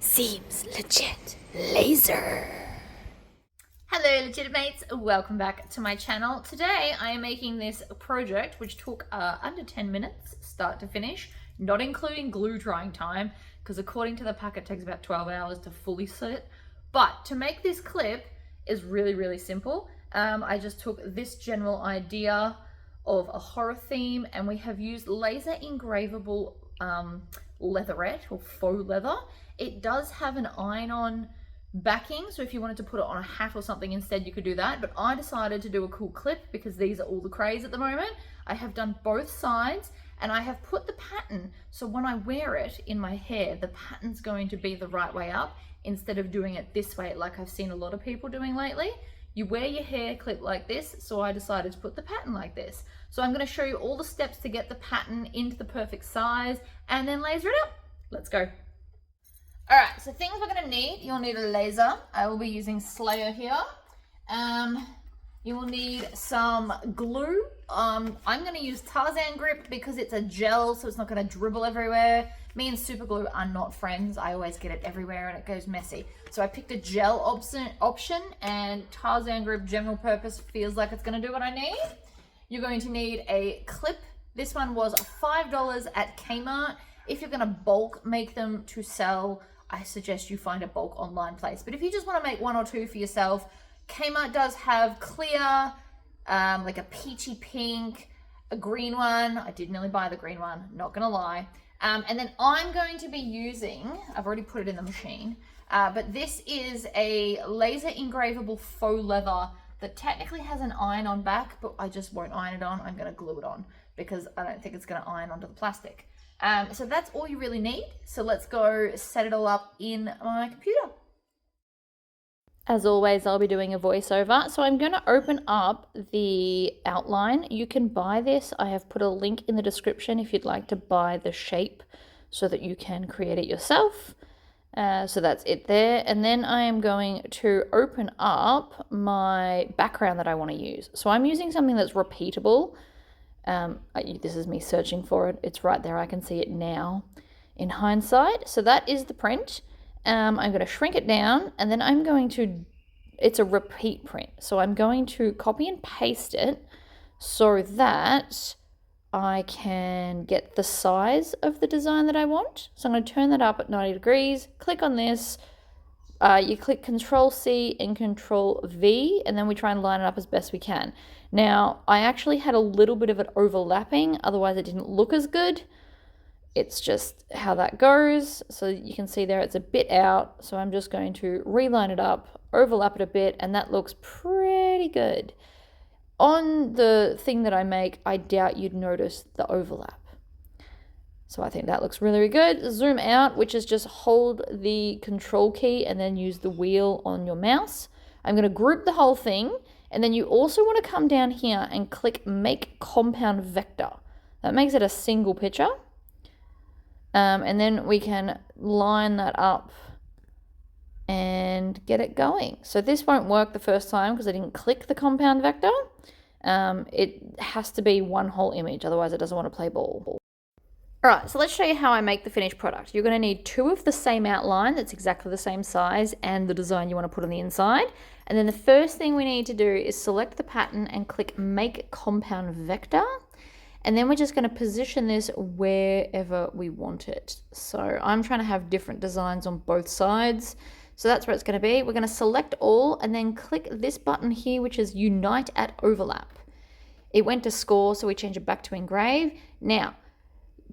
Seems legit. Laser. Hello legitimates, welcome back to my channel. Today I am making this project which took under 10 minutes start to finish, not including glue drying time, because according to the pack it takes about 12 hours to fully sit. But to make this clip is really simple. I just took this general idea of a horror theme and we have used laser engravable leatherette or faux leather. It does have an iron-on backing, so if you wanted to put it on a hat or something instead, you could do that. But I decided to do a cool clip because these are all the craze at the moment. I have done both sides and I have put the pattern, so when I wear it in my hair, the pattern's going to be the right way up instead of doing it this way like I've seen a lot of people doing lately. You wear your hair clip like this, so I decided to put the pattern like this. So I'm going to show you all the steps to get the pattern into the perfect size and then laser it up. Let's go. Alright, so things we're going to need, you'll need a laser. I will be using Slayer here. You will need some glue. I'm going to use Tarzan grip because it's a gel, so it's not going to dribble everywhere. Me and super glue are not friends. I always get it everywhere and it goes messy. So I picked a gel option and Tarzan grip general purpose feels like it's going to do what I need. You're going to need a clip. This one was $5 at Kmart. If you're going to bulk make them to sell, I suggest you find a bulk online place. But if you just want to make one or two for yourself, Kmart does have clear, like a peachy pink, a green one. I did nearly buy the green one, not gonna lie. And then I'm going to be using, I've already put it in the machine, but this is a laser engravable faux leather that technically has an iron on back, but I just won't iron it on. I'm gonna glue it on because I don't think it's gonna iron onto the plastic. So that's all you really need. So let's go set it all up in my computer. As always, I'll be doing a voiceover. So I'm going to open up the outline. You can buy this. I have put a link in the description if you'd like to buy the shape so that you can create it yourself. So that's it there. And then I am going to open up my background that I want to use. So I'm using something that's repeatable. This is me searching for it. It's right there. I can see it now in hindsight. So that is the print. I'm going to shrink it down and then I'm going to, it's a repeat print. So I'm going to copy and paste it so that I can get the size of the design that I want. So I'm going to turn that up at 90 degrees, click on this. You click Control C and Control V, and then we try and line it up as best we can. Now, I actually had a little bit of it overlapping, otherwise it didn't look as good. It's just how that goes. So you can see there it's a bit out, so I'm just going to reline it up, overlap it a bit, and that looks pretty good. On the thing that I make, I doubt you'd notice the overlap. So I think that looks really good. Zoom out, which is just hold the control key and then use the wheel on your mouse. I'm going to group the whole thing. And then you also want to come down here and click Make Compound Vector. That makes it a single picture. And then we can line that up and get it going. So this won't work the first time because I didn't click the compound vector. It has to be one whole image, otherwise it doesn't want to play ball. Alright, so let's show you how I make the finished product. You're going to need two of the same outline that's exactly the same size and the design you want to put on the inside. And then the first thing we need to do is select the pattern and click Make Compound Vector. And then we're just going to position this wherever we want it. So I'm trying to have different designs on both sides. So that's where it's going to be. We're going to select all and then click this button here, which is Unite at Overlap. It went to score, so we change it back to engrave. Now,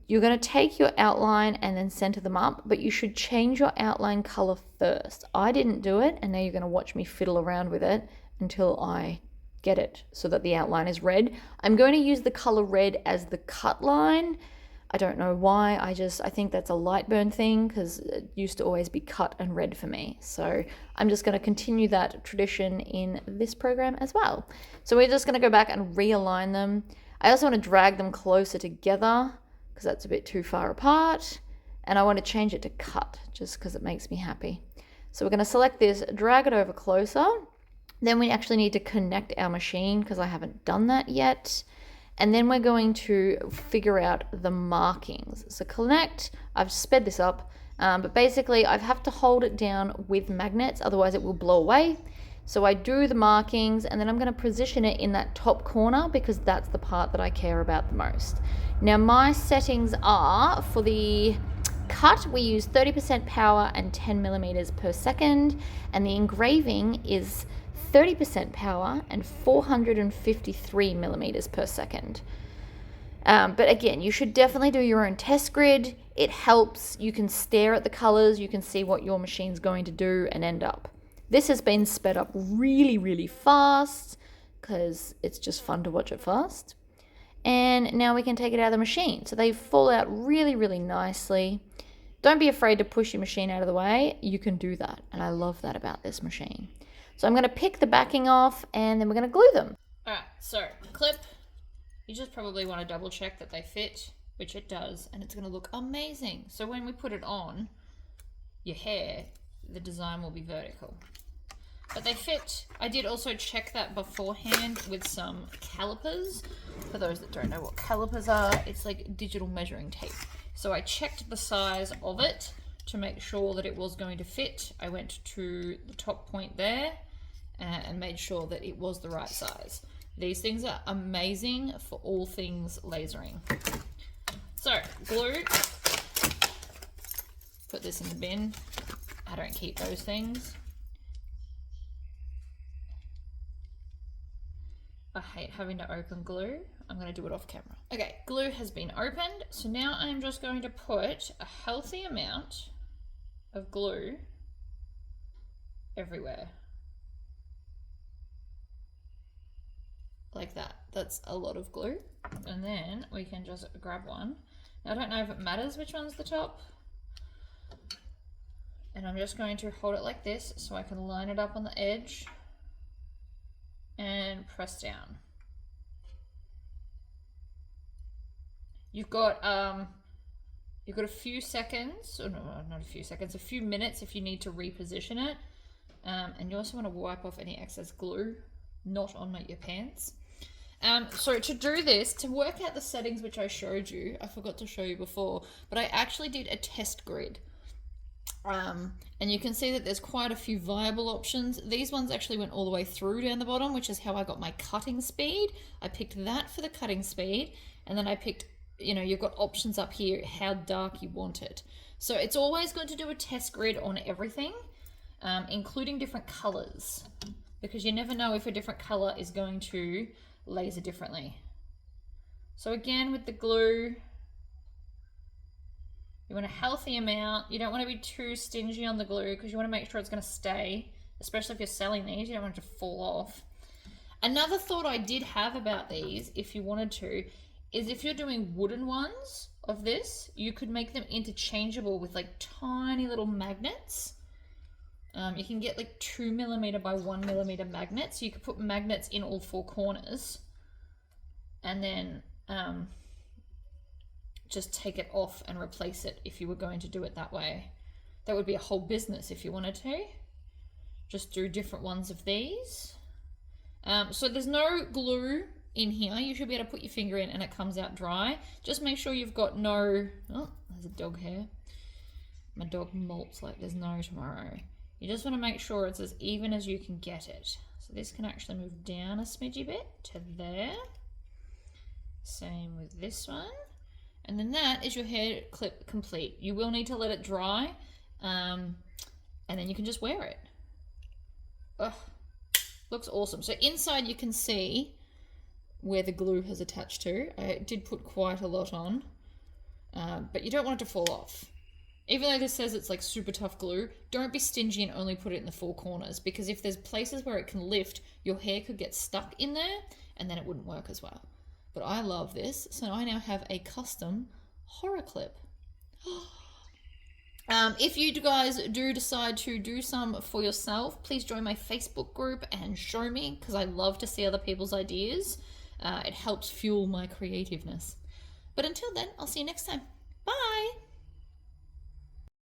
you're going to take your outline and then center them up, but you should change your outline color first. I didn't do it, and now you're going to watch me fiddle around with it until I get it so that the outline is red. I'm going to use the color red as the cut line. I don't know why. I think that's a light burn thing because it used to always be cut and red for me. So I'm just going to continue that tradition in this program as well. So we're just going to go back and realign them. I also want to drag them closer together because that's a bit too far apart, and I want to change it to cut just because it makes me happy. So we're going to select this, drag it over closer. Then we actually need to connect our machine because I haven't done that yet. And then we're going to figure out the markings. So connect, I've sped this up, But basically I have to hold it down with magnets, otherwise it will blow away. So I do the markings and then I'm going to position it in that top corner because that's the part that I care about the most. Now my settings are, for the cut we use 30% power and 10 millimeters per second, and the engraving is 30% power and 453 millimeters per second. But again, you should definitely do your own test grid. It helps. You can stare at the colors, you can see what your machine's going to do and end up. This has been sped up really, really fast because it's just fun to watch it fast. And now we can take it out of the machine. So they fall out really, really nicely. Don't be afraid to push your machine out of the way. You can do that. And I love that about this machine. So I'm going to pick the backing off and then we're going to glue them. All right, so clip. You just probably want to double check that they fit, which it does, and it's going to look amazing. So when we put it on your hair, the design will be vertical. But they fit. I did also check that beforehand with some calipers. For those that don't know what calipers are, it's like digital measuring tape. So I checked the size of it to make sure that it was going to fit. I went to the top point there and made sure that it was the right size. These things are amazing for all things lasering. So, glue. Put this in the bin. I don't keep those things. I hate having to open glue. I'm going to do it off camera. Okay, glue has been opened. So now I'm just going to put a healthy amount of glue everywhere. Like that. That's a lot of glue. And then we can just grab one. Now I don't know if it matters which one's the top. And I'm just going to hold it like this so I can line it up on the edge and press down. You've got a few seconds, or no, not a few seconds, a few minutes if you need to reposition it. And you also want to wipe off any excess glue, not on your pants. So to do this, to work out the settings which I showed you, I forgot to show you before, but I actually did a test grid. And you can see that there's quite a few viable options. These ones actually went all the way through down the bottom, which is how I got my cutting speed. I picked that for the cutting speed, and then I picked, you've got options up here, how dark you want it. So it's always good to do a test grid on everything, including different colors, because you never know if a different color is going to laser differently. So again, with the glue, you want a healthy amount. You don't want to be too stingy on the glue because you want to make sure it's going to stay, especially if you're selling these. You don't want it to fall off. Another thought I did have about these, if you wanted to, is if you're doing wooden ones of this, you could make them interchangeable with like tiny little magnets. You can get like 2mm by 1mm magnets. So you could put magnets in all four corners and then just take it off and replace it if you were going to do it that way. That would be a whole business if you wanted to. Just do different ones of these. So there's no glue in here. You should be able to put your finger in and it comes out dry. Just make sure you've got no... Oh, there's a dog hair. My dog molts like there's no tomorrow. You just want to make sure it's as even as you can get it. So this can actually move down a smidgy bit to there. Same with this one. And then that is your hair clip complete. You will need to let it dry, and then you can just wear it. Ugh, looks awesome. So inside you can see where the glue has attached to. I did put quite a lot on, but you don't want it to fall off. Even though this says it's like super tough glue, don't be stingy and only put it in the four corners, because if there's places where it can lift, your hair could get stuck in there and then it wouldn't work as well. But I love this, so I now have a custom horror clip. If you guys do decide to do some for yourself, please join my Facebook group and show me, because I love to see other people's ideas. It helps fuel my creativeness. But until then, I'll see you next time. Bye!